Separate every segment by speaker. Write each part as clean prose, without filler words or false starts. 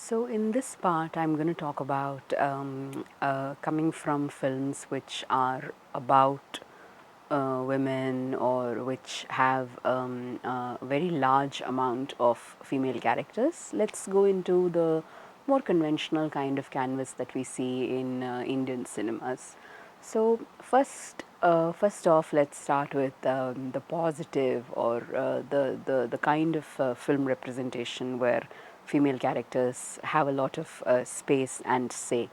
Speaker 1: So in this part, I'm going to talk about coming from films which are about women or which have a very large amount of female characters. Let's go into the more conventional kind of canvas that we see in Indian cinemas. So first off, let's start with the positive or the kind of film representation where female characters have a lot of space and say.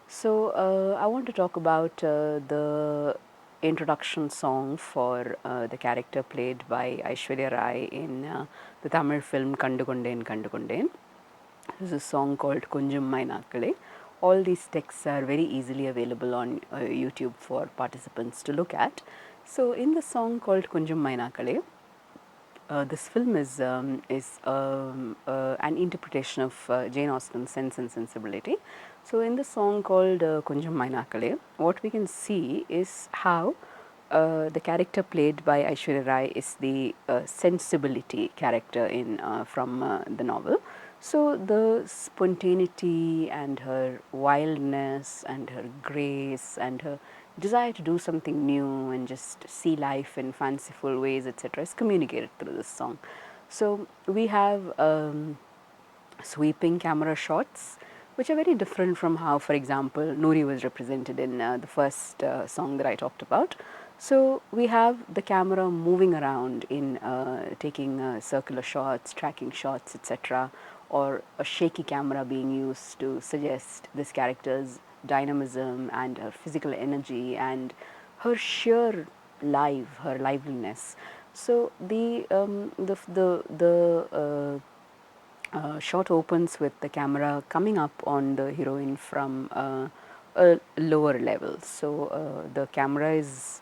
Speaker 1: So I want to talk about the introduction song for the character played by Aishwarya Rai in the Tamil film Kandukondain Kandukondain. This is a song called Kunjum Mainakale. All these texts are very easily available on YouTube for participants to look at. So in the song called Kunjum Mainakale, this film is an interpretation of Jane Austen's Sense and Sensibility. So in the song called Kunjam Mainakale, what we can see is how the character played by Aishwarya Rai is the sensibility character in from the novel. So the spontaneity and her wildness and her grace and her desire to do something new and just see life in fanciful ways, etc., is communicated through this song. So we have sweeping camera shots, which are very different from how, for example, Noori was represented in the first song that I talked about. So we have the camera moving around in taking circular shots, tracking shots, etc., or a shaky camera being used to suggest this character's dynamism and her physical energy and her sheer her liveliness. So the shot opens with the camera coming up on the heroine from a lower level. So the camera is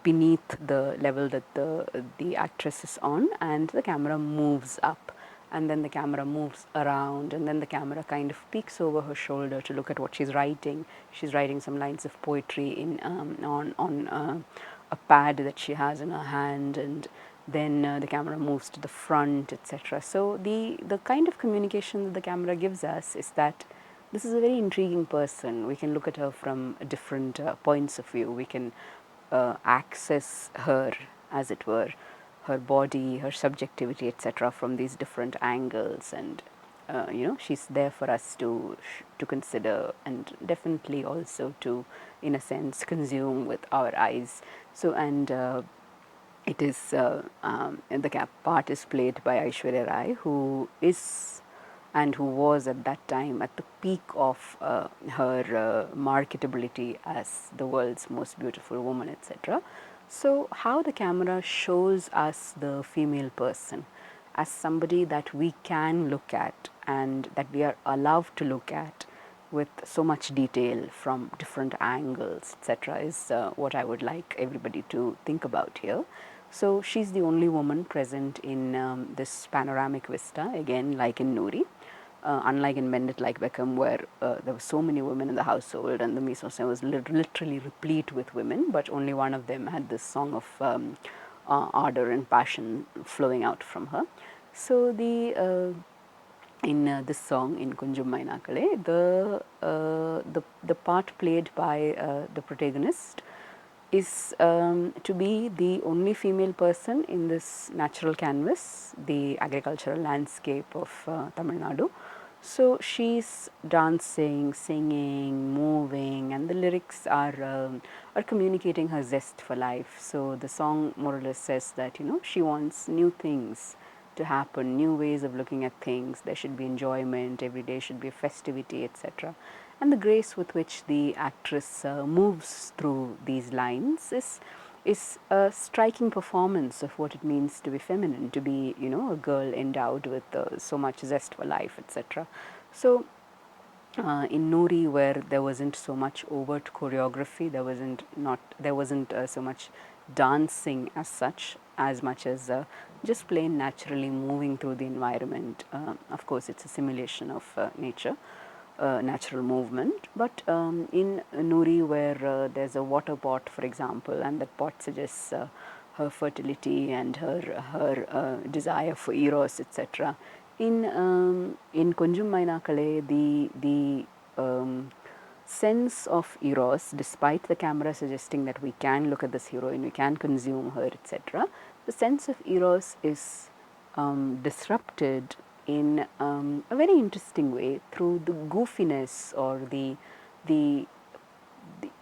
Speaker 1: beneath the level that the actress is on, and the camera moves up, and then the camera moves around, and then the camera kind of peeks over her shoulder to look at what she's writing. She's writing some lines of poetry in on a pad that she has in her hand, and then the camera moves to the front, etc. So the kind of communication that the camera gives us is that this is a very intriguing person. We can look at her from different points of view. We can access her, as it were, her body, her subjectivity, etc., from these different angles, and she's there for us to consider and definitely also to, in a sense, consume with our eyes. So and it is and the part is played by Aishwarya Rai, who is and who was at that time at the peak of her marketability as the world's most beautiful woman, etc. So how the camera shows us the female person as somebody that we can look at and that we are allowed to look at with so much detail from different angles, etc., is what I would like everybody to think about here. So she's the only woman present in this panoramic vista, again, like in Noori. Unlike in Bend It Like Beckham, where there were so many women in the household and the mise en scène was literally replete with women, but only one of them had this song of ardor and passion flowing out from her. So in this song in Kunjum Mainakale, the part played by the protagonist is to be the only female person in this natural canvas, the agricultural landscape of Tamil Nadu. So she's dancing, singing, moving, and the lyrics are communicating her zest for life. So the song more or less says that she wants new things to happen, new ways of looking at things. There should be enjoyment. Every day should be a festivity, etc. And the grace with which the actress moves through these lines is a striking performance of what it means to be feminine, to be a girl endowed with so much zest for life, etc. So in Noori, where there wasn't so much overt choreography, there wasn't so much dancing as such, as much as just plain naturally moving through the environment. Of course, it's a simulation of nature. Natural movement, but in Noori, where there's a water pot, for example, and that pot suggests her fertility and her desire for eros, etc., In Konjum Mainakale, the sense of eros, despite the camera suggesting that we can look at this heroine, we can consume her, etc., the sense of eros is disrupted in a very interesting way through the goofiness or the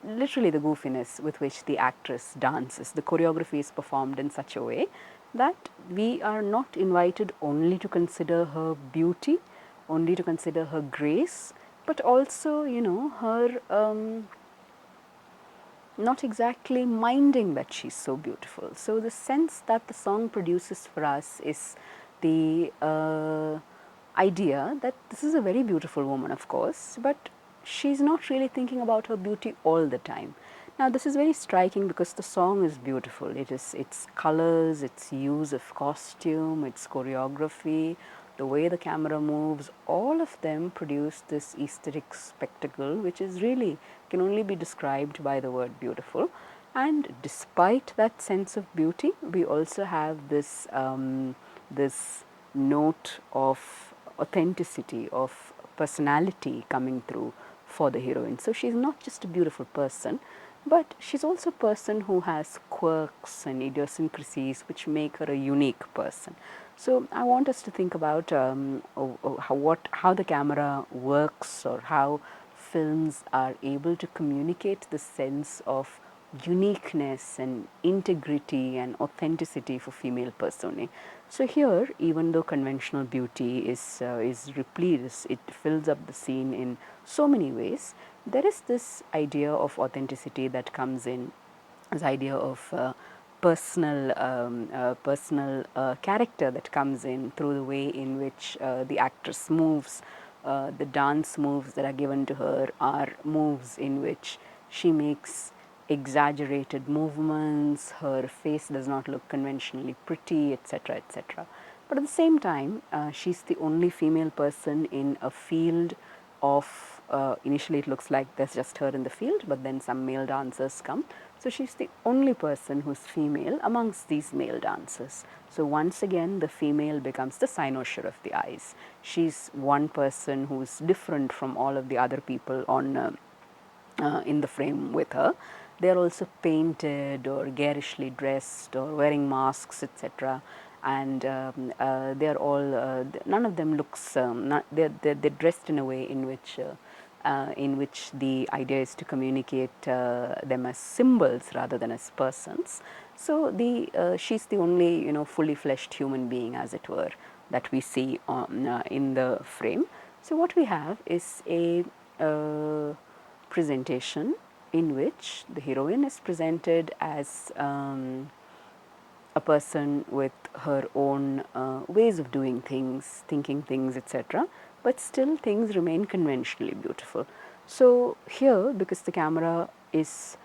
Speaker 1: literally the goofiness with which the actress dances. The choreography is performed in such a way that we are not invited only to consider her beauty, only to consider her grace, but also, you know, her not exactly minding that she's so beautiful. So the sense that the song produces for us is the idea that this is a very beautiful woman, of course, but she's not really thinking about her beauty all the time. Now this is very striking because the song is beautiful. It is its colors, its use of costume, its choreography, the way the camera moves, all of them produce this aesthetic spectacle which is really can only be described by the word beautiful. And despite that sense of beauty, we also have this note of authenticity, of personality coming through for the heroine. So she's not just a beautiful person, but she's also a person who has quirks and idiosyncrasies which make her a unique person. So I want us to think about how the camera works, or how films are able to communicate the sense of uniqueness and integrity and authenticity for female personae. So here, even though conventional beauty is replete, it fills up the scene in so many ways, there is this idea of authenticity that comes in, this idea of personal character that comes in through the way in which the actress moves. The dance moves that are given to her are moves in which she makes exaggerated movements, her face does not look conventionally pretty, etc., etc. But at the same time, she's the only female person in a field of, initially it looks like there's just her in the field, but then some male dancers come. So she's the only person who's female amongst these male dancers. So once again, the female becomes the cynosure of the eyes. She's one person who's different from all of the other people on in the frame with her. They are also painted or garishly dressed or wearing masks, etc. And they are all, none of them looks, they're dressed in a way in which the idea is to communicate them as symbols rather than as persons. So she's the only, you know, fully fleshed human being, as it were, that we see in the frame. So what we have is a presentation in which the heroine is presented as a person with her own ways of doing things, thinking things, etc. But still things remain conventionally beautiful. So here, because the camera is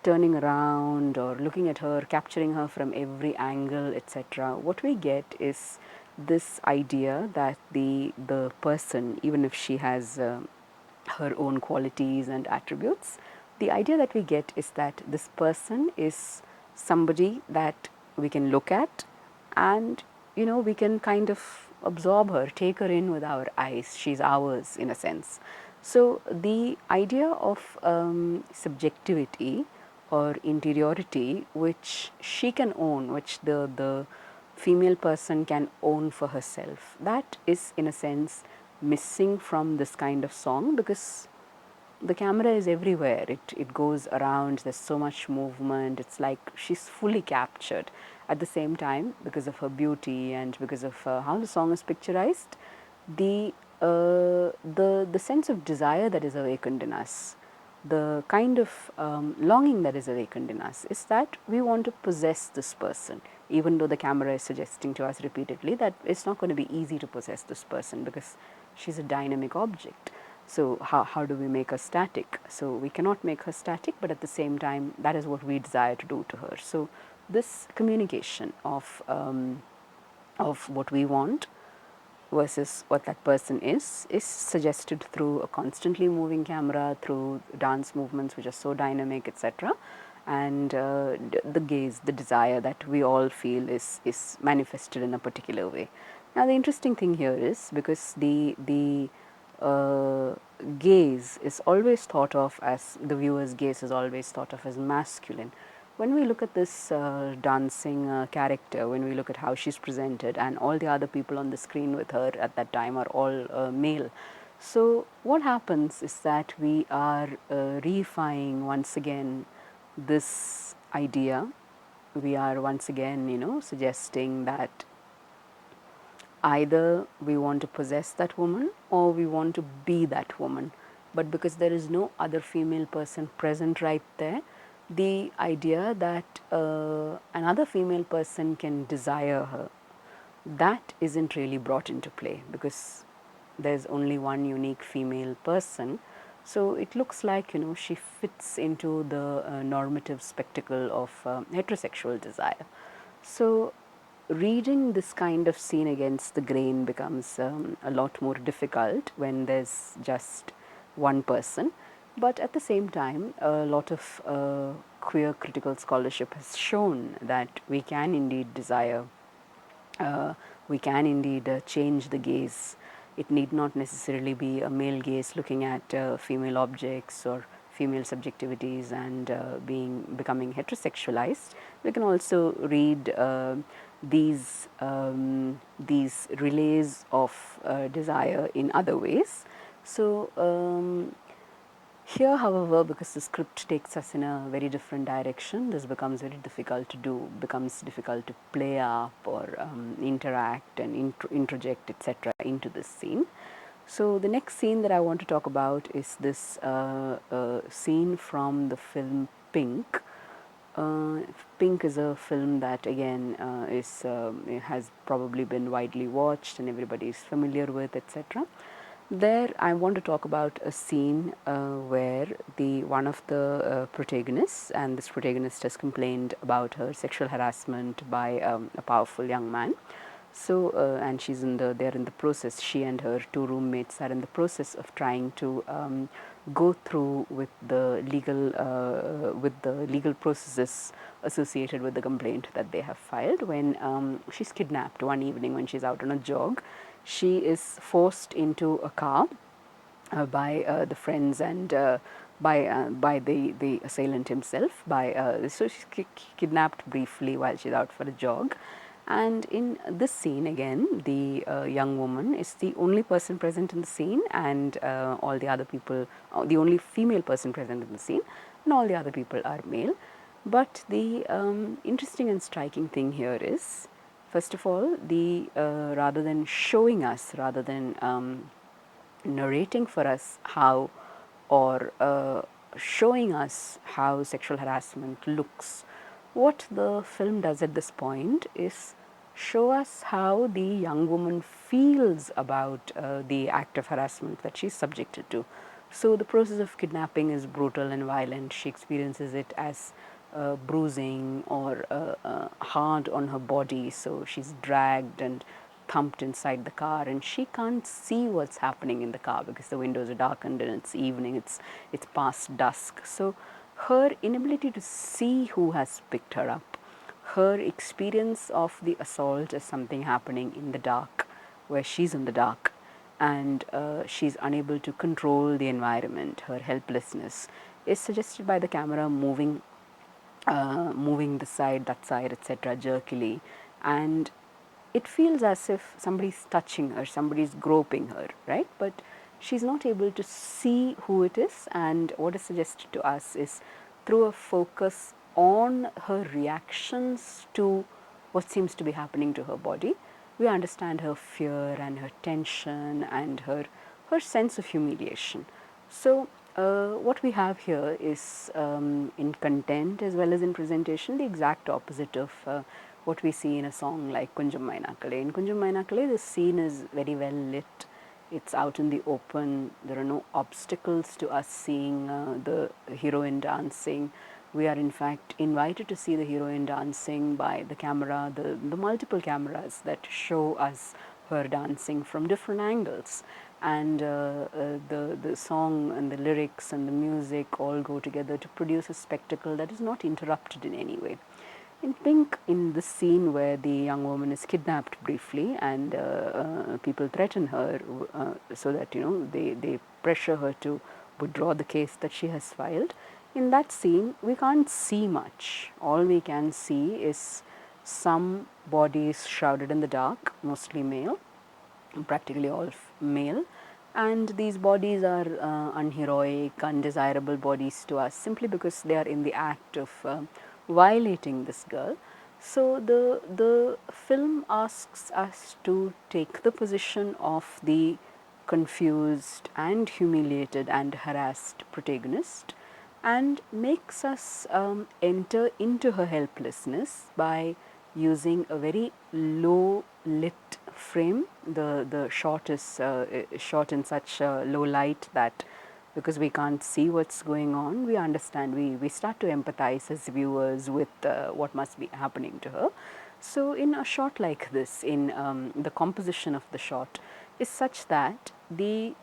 Speaker 1: turning around or looking at her, capturing her from every angle, etc., what we get is this idea that the person, even if she has her own qualities and attributes, the idea that we get is that this person is somebody that we can look at, and, you know, we can kind of absorb her, take her in with our eyes. She's ours in a sense. So the idea of subjectivity or interiority, which she can own, which the female person can own for herself, that is in a sense missing from this kind of song, because the camera is everywhere. It goes around, there's so much movement, it's like she's fully captured. At the same time, because of her beauty and because of how the song is picturized, the sense of desire that is awakened in us, the kind of longing that is awakened in us, is that we want to possess this person, even though the camera is suggesting to us repeatedly that it's not going to be easy to possess this person because she's a dynamic object. So how do we make her static? So we cannot make her static, but at the same time, that is what we desire to do to her. So this communication of what we want versus what that person is suggested through a constantly moving camera, through dance movements which are so dynamic, etc. And the gaze, the desire that we all feel is manifested in a particular way. Now, the interesting thing here is because the gaze is always thought of as the viewer's gaze is always thought of as masculine. When we look at this dancing character, when we look at how she's presented, and all the other people on the screen with her at that time are all male. So, what happens is that we are reifying once again this idea. We are once again, suggesting that either we want to possess that woman or we want to be that woman. But because there is no other female person present right there, the idea that another female person can desire her, that isn't really brought into play because there's only one unique female person. So it looks like, she fits into the normative spectacle of heterosexual desire. So reading this kind of scene against the grain becomes a lot more difficult when there's just one person. But at the same time, a lot of queer critical scholarship has shown that we can indeed desire, we can indeed change the gaze. It need not necessarily be a male gaze looking at female objects or female subjectivities and becoming heterosexualized. We can also read these relays of desire in other ways. So here, however, because the script takes us in a very different direction, this becomes very difficult to do, becomes difficult to play up or interact and introject, etc., into this scene. So, the next scene that I want to talk about is this scene from the film Pink. Pink is a film that again has probably been widely watched and everybody is familiar with, etc. There, I want to talk about a scene where the one of the protagonists, and this protagonist has complained about her sexual harassment by a powerful young man. So, and they're in the process. She and her two roommates are in the process of trying to go through with the legal processes associated with the complaint that they have filed. When she's kidnapped one evening when she's out on a jog, she is forced into a car by the friends and by the assailant himself. So she's kidnapped briefly while she's out for a jog, and in this scene again, the young woman is the only person present in the scene, and all the other people, the only female person present in the scene, and all the other people are male. But the interesting and striking thing here is, first of all, rather than showing us, rather than narrating for us how, or showing us how sexual harassment looks, what the film does at this point is show us how the young woman feels about the act of harassment that she's subjected to. So the process of kidnapping is brutal and violent. She experiences it as bruising or hard on her body. So she's dragged and thumped inside the car, and she can't see what's happening in the car because the windows are darkened and it's evening, it's past dusk. So her inability to see who has picked her up, her experience of the assault as something happening in the dark, where she's in the dark, and she's unable to control the environment, her helplessness is suggested by the camera moving this side, that side, etc., jerkily, and it feels as if somebody's touching her, somebody's groping her, right? But she's not able to see who it is, and what is suggested to us is through a focus on her reactions to what seems to be happening to her body, we understand her fear and her tension and her sense of humiliation. So, what we have here is in content as well as in presentation the exact opposite of what we see in a song like Kunjum Mainakale. In Kunjum Mainakale, the scene is very well lit. It's out in the open. There are no obstacles to us seeing the heroine dancing. We are in fact invited to see the heroine dancing by the camera, the multiple cameras that show us her dancing from different angles. And the song and the lyrics and the music all go together to produce a spectacle that is not interrupted in any way. In Pink, in the scene where the young woman is kidnapped briefly and people threaten her so that they pressure her to withdraw the case that she has filed. In that scene, we can't see much. All we can see is some bodies shrouded in the dark, mostly male, practically all male, and these bodies are unheroic, undesirable bodies to us simply because they are in the act of violating this girl. So the film asks us to take the position of the confused and humiliated and harassed protagonist and makes us enter into her helplessness by using a very low lit frame. The shot is shot in such low light that because we can't see what's going on, we understand, we start to empathize as viewers with what must be happening to her. So in a shot like this, in the composition of the shot is such that the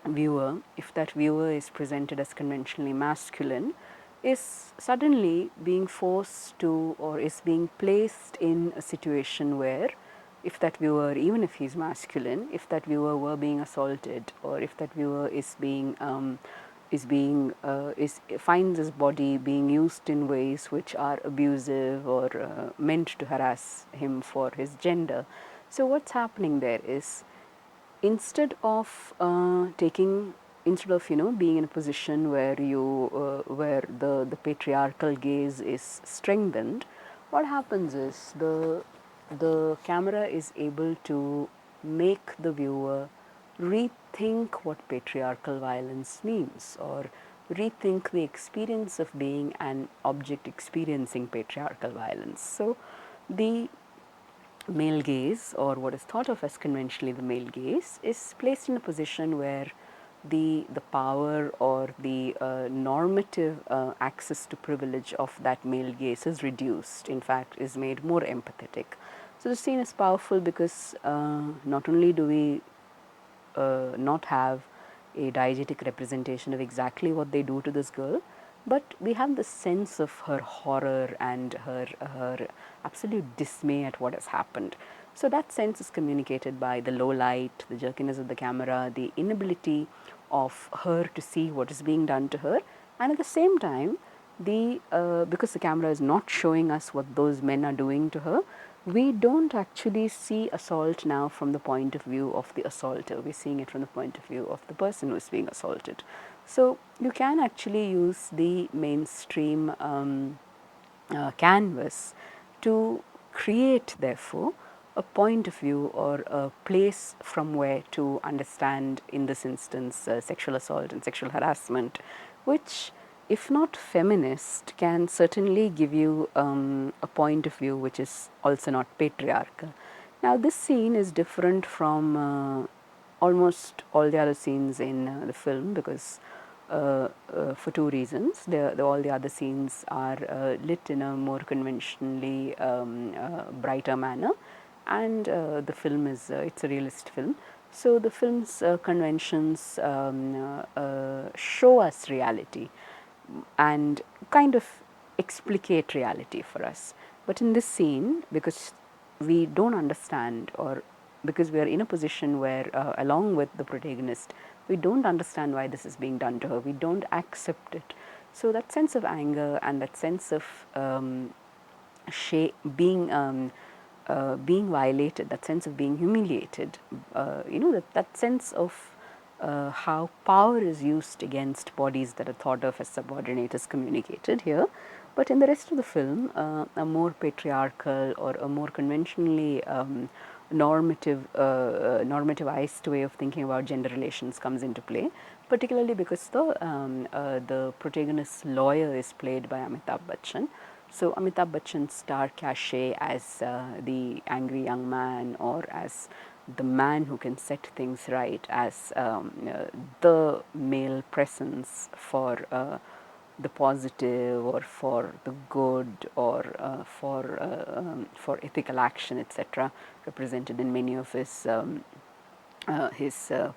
Speaker 1: viewer, if that viewer is presented as conventionally masculine, is suddenly being forced to or is being placed in a situation where if that viewer, even if he's masculine, if that viewer were being assaulted or if that viewer is being finds his body being used in ways which are abusive or meant to harass him for his gender. So what's happening there is instead of instead of being in a position where where the patriarchal gaze is strengthened, what happens is the camera is able to make the viewer rethink what patriarchal violence means or rethink the experience of being an object experiencing patriarchal violence. So the male gaze, or what is thought of as conventionally the male gaze, is placed in a position where the power or the normative access to privilege of that male gaze is reduced, in fact is made more empathetic. So the scene is powerful because not only do we not have a diegetic representation of exactly what they do to this girl, but we have the sense of her horror and her absolute dismay at what has happened. So that sense is communicated by the low light, the jerkiness of the camera, the inability of her to see what is being done to her, and at the same time, because the camera is not showing us what those men are doing to her, we don't actually see assault now from the point of view of the assaulter. We're seeing it from the point of view of the person who is being assaulted. So you can actually use the mainstream canvas to create, therefore, a point of view or a place from where to understand, in this instance, sexual assault and sexual harassment, which, if not feminist, can certainly give you a point of view which is also not patriarchal. Now, this scene is different from almost all the other scenes in the film because for two reasons. All the other scenes are lit in a more conventionally brighter manner, and the film is it's a realist film. So the film's conventions show us reality and kind of explicate reality for us. But in this scene, because we don't understand, or because we are in a position where, along with the protagonist, we don't understand why this is being done to her, we don't accept it. So that sense of anger and that sense of being violated, that sense of being humiliated, that sense of how power is used against bodies that are thought of as subordinate is communicated here. But in the rest of the film, a more patriarchal or a more conventionally normativized way of thinking about gender relations comes into play, particularly because the protagonist's lawyer is played by Amitabh Bachchan. So Amitabh Bachchan's star cachet as the angry young man, or as the man who can set things right, as the male presence for the positive or for the good or for ethical action, etc., represented in many of his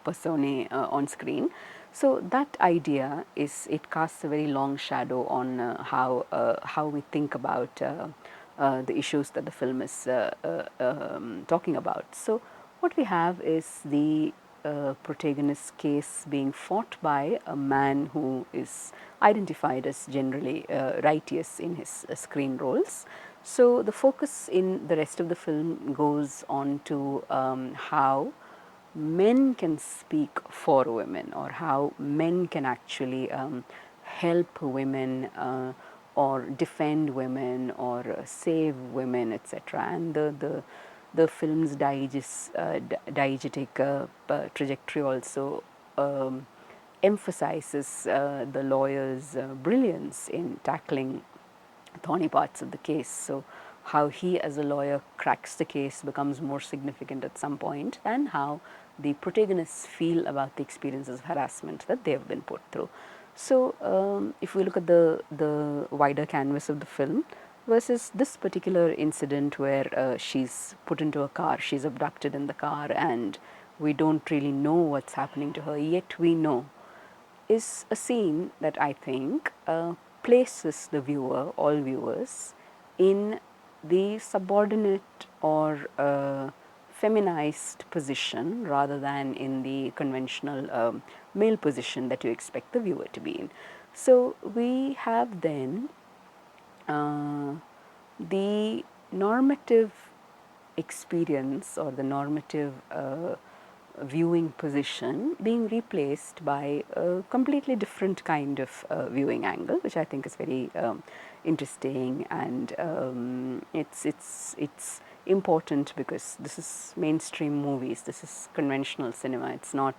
Speaker 1: personae on screen. So that idea it casts a very long shadow on how we think about the issues that the film is talking about. So what we have is the protagonist's case being fought by a man who is identified as generally righteous in his screen roles. So the focus in the rest of the film goes on to how men can speak for women, or how men can actually help women or defend women or save women, etc. And the film's diegetic trajectory also emphasizes the lawyer's brilliance in tackling thorny parts of the case. So how he as a lawyer cracks the case becomes more significant at some point than how the protagonists feel about the experiences of harassment that they have been put through. So if we look at the wider canvas of the film versus this particular incident where she's put into a car, she's abducted in the car, and we don't really know what's happening to her, yet we know, is a scene that I think places the viewer, all viewers, in the subordinate or feminized position rather than in the conventional male position that you expect the viewer to be in. So we have then the normative experience or the normative viewing position being replaced by a completely different kind of viewing angle, which I think is very interesting, and it's important because this is mainstream movies, this is conventional cinema, it's not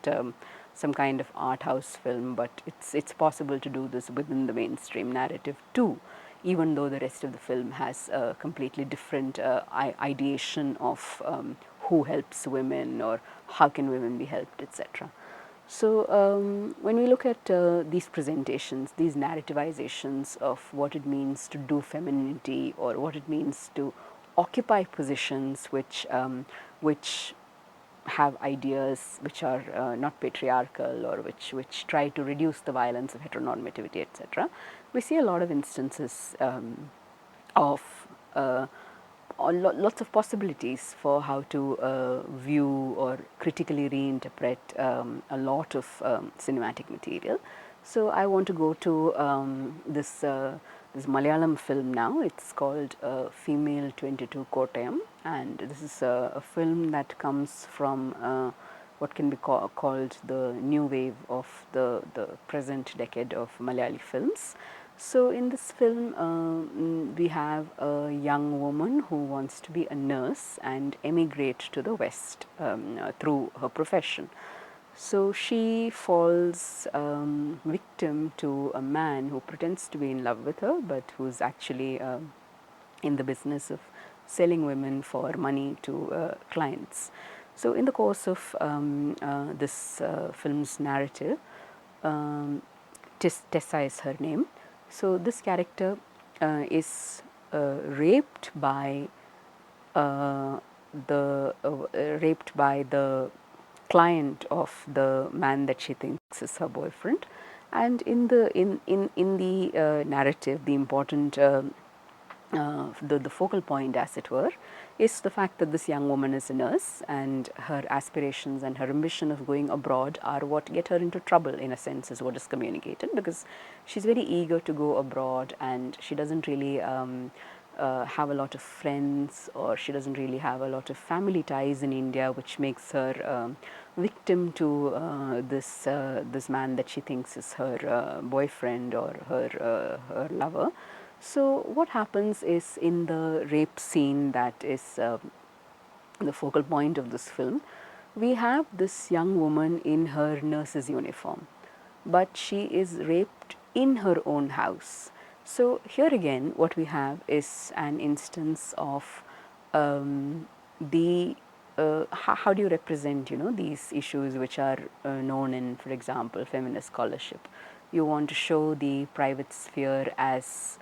Speaker 1: some kind of art house film, but it's possible to do this within the mainstream narrative too, even though the rest of the film has a completely different ideation of who helps women or how can women be helped, etc. So when we look at these presentations, these narrativizations of what it means to do femininity or what it means to occupy positions which have ideas which are not patriarchal or which try to reduce the violence of heteronormativity, etc. We see a lot of instances of lots of possibilities for how to view or critically reinterpret a lot of cinematic material. So I want to go to this Malayalam film now. It's called Female 22 Kottayam, and this is a film that comes from what can be called the new wave of the present decade of Malayali films. So in this film, we have a young woman who wants to be a nurse and emigrate to the West through her profession. So she falls victim to a man who pretends to be in love with her, but who's actually in the business of selling women for money to clients. So in the course of this film's narrative, Tessa is her name. So this character is raped by the client of the man that she thinks is her boyfriend. And in the narrative, the important the focal point, as it were, is the fact that this young woman is a nurse, and her aspirations and her ambition of going abroad are what get her into trouble, in a sense, is what is communicated, because she's very eager to go abroad and she doesn't really have a lot of friends, or she doesn't really have a lot of family ties in India, which makes her victim to this man that she thinks is her boyfriend or her lover. So what happens is, in the rape scene that is the focal point of this film, we have this young woman in her nurse's uniform, but she is raped in her own house. So here again, what we have is an instance of the how do you represent, these issues which are known in, for example, feminist scholarship. You want to show the private sphere as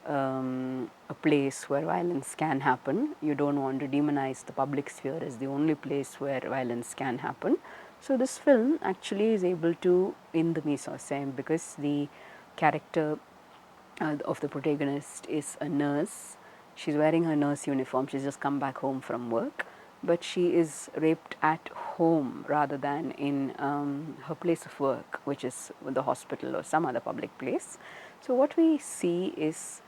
Speaker 1: a place where violence can happen. You don't want to demonize the public sphere as the only place where violence can happen. So this film actually is able to, in the mise-en-scène, because the character of the protagonist is a nurse. She's wearing her nurse uniform. She's just come back home from work, but she is raped at home rather than in her place of work, which is the hospital or some other public place. So what we see is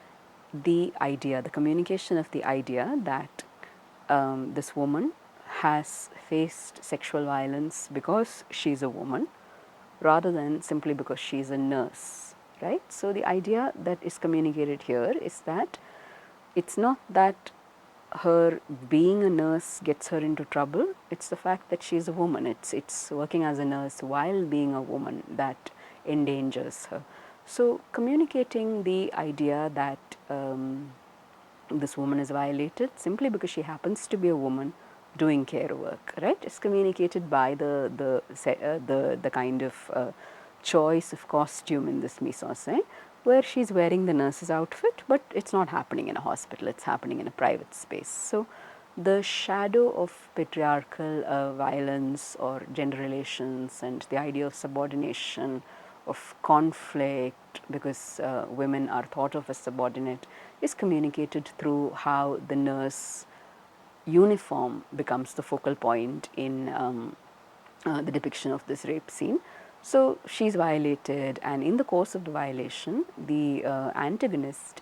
Speaker 1: the idea, the communication of the idea that this woman has faced sexual violence because she's a woman rather than simply because she's a nurse, right? So the idea that is communicated here is that it's not that her being a nurse gets her into trouble, it's the fact that she's a woman. It's working as a nurse while being a woman that endangers her. So communicating the idea that this woman is violated simply because she happens to be a woman doing care work, right? It's communicated by the kind of choice of costume in this mise-en-scène, where she's wearing the nurse's outfit, but it's not happening in a hospital, it's happening in a private space. So the shadow of patriarchal violence or gender relations and the idea of subordination, of conflict, because women are thought of as subordinate, is communicated through how the nurse uniform becomes the focal point in the depiction of this rape scene. So she's violated, and in the course of the violation, the antagonist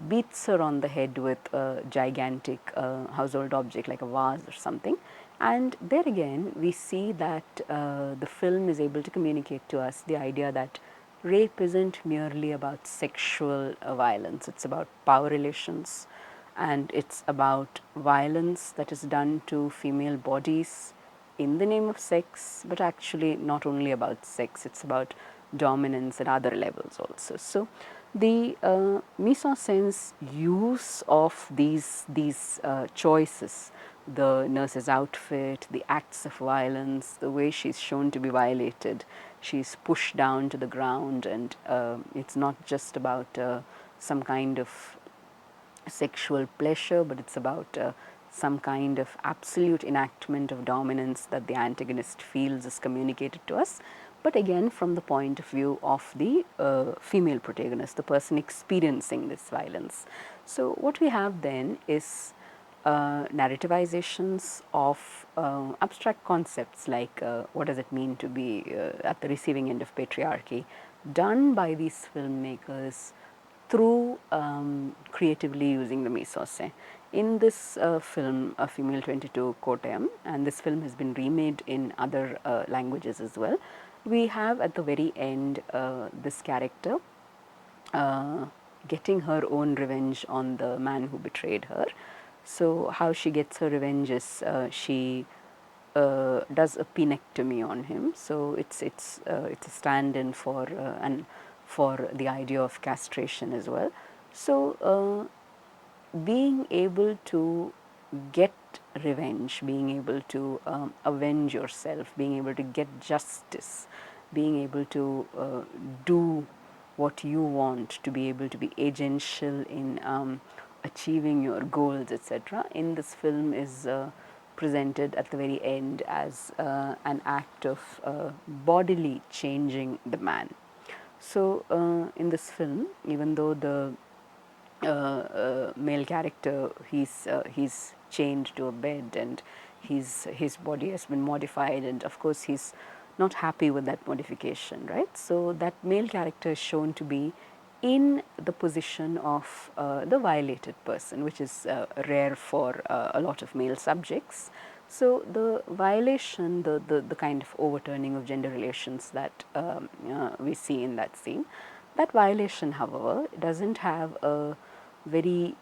Speaker 1: beats her on the head with a gigantic household object like a vase or something. And there again, we see that the film is able to communicate to us the idea that rape isn't merely about sexual violence, it's about power relations, and it's about violence that is done to female bodies in the name of sex, but actually not only about sex, it's about dominance at other levels also. So the mise-en-scene's use of these choices, the nurse's outfit, the acts of violence, the way she's shown to be violated, she's pushed down to the ground, and it's not just about some kind of sexual pleasure, but it's about some kind of absolute enactment of dominance that the antagonist feels is communicated to us, but again from the point of view of the female protagonist, the person experiencing this violence. So what we have then is narrativizations of abstract concepts like what does it mean to be at the receiving end of patriarchy, done by these filmmakers through creatively using the mise-en-scène. In this film, A Female 22 Kottayam, and this film has been remade in other languages as well, we have at the very end this character getting her own revenge on the man who betrayed her. So how she gets her revenge is she does a penectomy on him. So it's a stand-in for and for the idea of castration as well. So being able to get revenge, being able to avenge yourself, being able to get justice, being able to do what you want, to be able to be agential in achieving your goals, etc. in this film is presented at the very end as an act of bodily changing the man. So in this film, even though the male character, he's chained to a bed, and his body has been modified, and of course he's not happy with that modification, right? So that male character is shown to be in the position of the violated person, which is rare for a lot of male subjects. So the violation, the kind of overturning of gender relations that we see in that scene, that violation, however, doesn't have a very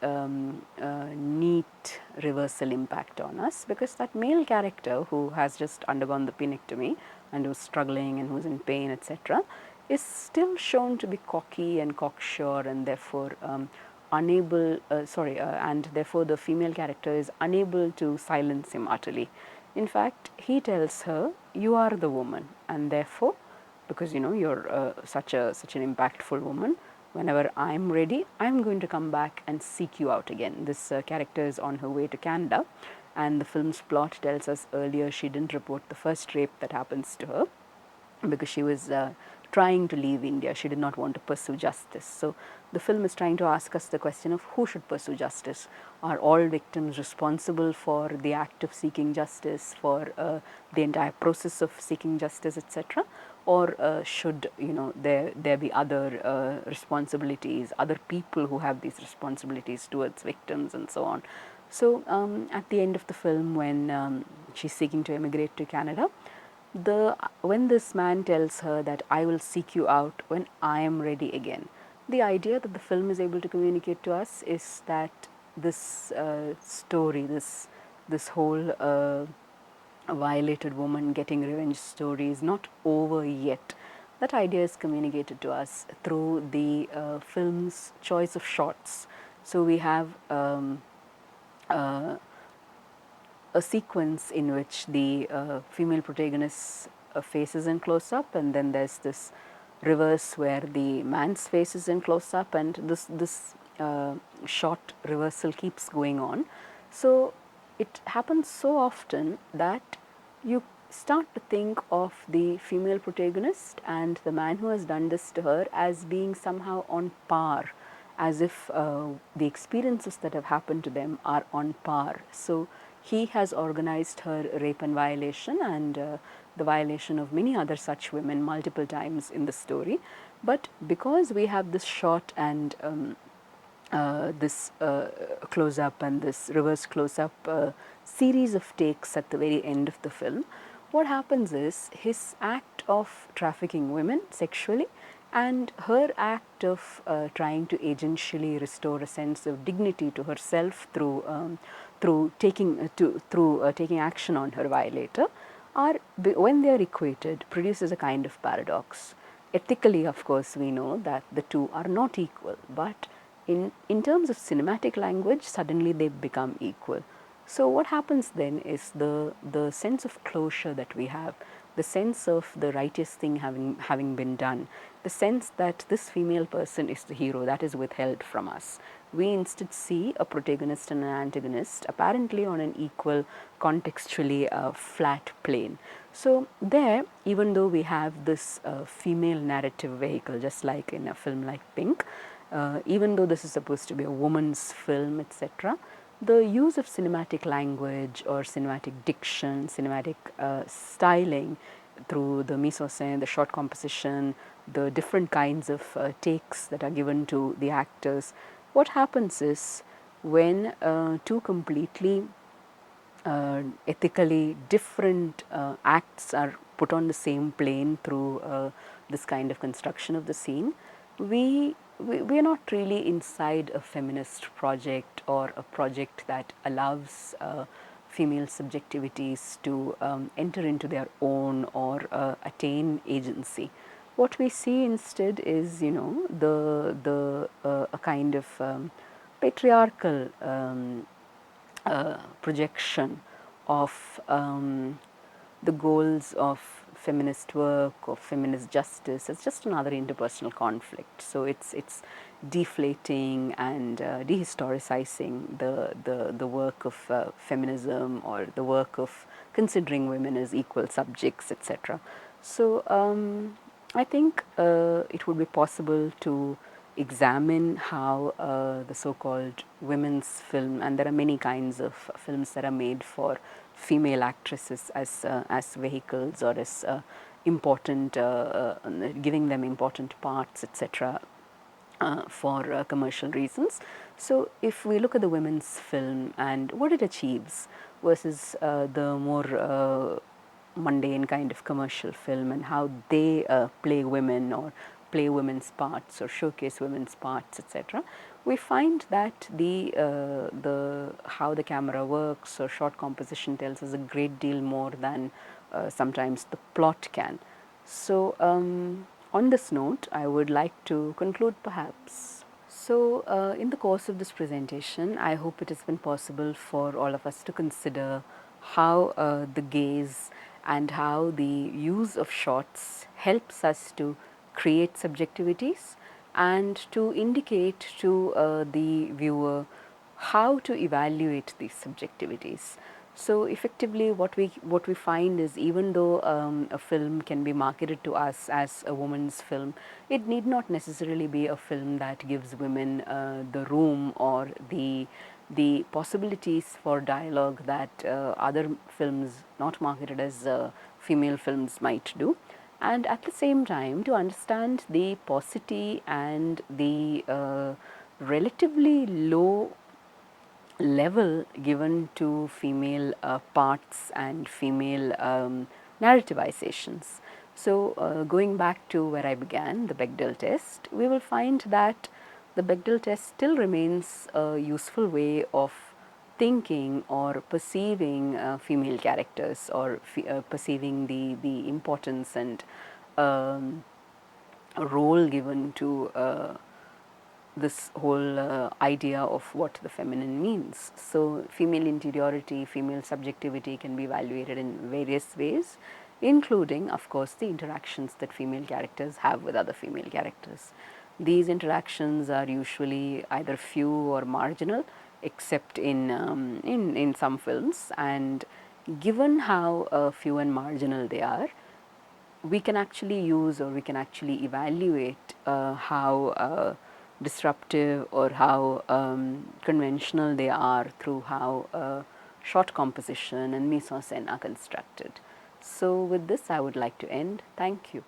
Speaker 1: neat reversal impact on us, because that male character who has just undergone the penectomy and who's struggling and who's in pain, etc., is still shown to be cocky and cocksure, and therefore unable, and therefore the female character is unable to silence him utterly. In fact, he tells her, "You are the woman, and therefore, because you know you're such an impactful woman, whenever I'm ready, I'm going to come back and seek you out again." This character is on her way to Canada, and the film's plot tells us earlier she didn't report the first rape that happens to her because she was trying to leave India. She did not want to pursue justice. So the film is trying to ask us the question of who should pursue justice. Are all victims responsible for the act of seeking justice, for the entire process of seeking justice, etc.? Or should there be other responsibilities, other people who have these responsibilities towards victims and so on? So at the end of the film, when she's seeking to emigrate to Canada, when this man tells her that I will seek you out when I am ready again, the idea that the film is able to communicate to us is that this story, this whole violated woman getting revenge story is not over yet. That idea is communicated to us through the film's choice of shots. So we have uh, a sequence in which the female protagonist's face is in close up, and then there's this reverse where the man's face is in close up, and this shot reversal keeps going on. So it happens so often that you start to think of the female protagonist and the man who has done this to her as being somehow on par, as if the experiences that have happened to them are on par. So he has organized her rape and violation, and the violation of many other such women multiple times in the story. But because we have this shot and this close up and this reverse close up series of takes at the very end of the film, what happens is his act of trafficking women sexually and her act of trying to agentially restore a sense of dignity to herself through taking action on her violator are, when they are equated, produces a kind of paradox. Ethically, of course, we know that the two are not equal, but in terms of cinematic language, suddenly they become equal. So what happens then is the sense of closure that we have, the sense of the righteous thing having been done, the sense that this female person is the hero, that is withheld from us. We instead see a protagonist and an antagonist apparently on an equal, contextually flat plane. So there, even though we have this female narrative vehicle, just like in a film like Pink, even though this is supposed to be a woman's film, etc., the use of cinematic language or cinematic diction, cinematic styling through the mise-en-scène, the shot composition, the different kinds of takes that are given to the actors, what happens is when two completely ethically different acts are put on the same plane through this kind of construction of the scene, we are not really inside a feminist project or a project that allows female subjectivities to enter into their own or attain agency. What we see instead is, a kind of patriarchal projection of the goals of feminist work or feminist justice as just another interpersonal conflict. So it's deflating and dehistoricizing the work of feminism or the work of considering women as equal subjects, etc. So I think it would be possible to examine how the so-called women's film, and there are many kinds of films that are made for female actresses as vehicles or as important, giving them important parts, etc. For commercial reasons. So if we look at the women's film and what it achieves versus the more mundane kind of commercial film and how they play women or play women's parts or showcase women's parts, etc., we find that the how the camera works or shot composition tells us a great deal more than sometimes the plot can. So on this note, I would like to conclude perhaps. So in the course of this presentation, I hope it has been possible for all of us to consider how the gaze and how the use of shots helps us to create subjectivities and to indicate to the viewer how to evaluate these subjectivities. So effectively, what we find is, even though a film can be marketed to us as a woman's film, it need not necessarily be a film that gives women the room or the possibilities for dialogue that other films not marketed as female films might do. And at the same time, to understand the paucity and the relatively low level given to female parts and female narrativizations. So, going back to where I began, the Bechdel test, we will find that the Bechdel test still remains a useful way of thinking or perceiving female characters, or perceiving the importance and role given to this whole idea of what the feminine means. So, female interiority, female subjectivity can be evaluated in various ways, including, of course, the interactions that female characters have with other female characters. These interactions are usually either few or marginal, except in some films. And given how few and marginal they are, we can actually use, or we can actually evaluate how disruptive or how conventional they are through how shot composition and mise en scène are constructed. So with this, I would like to end. Thank you.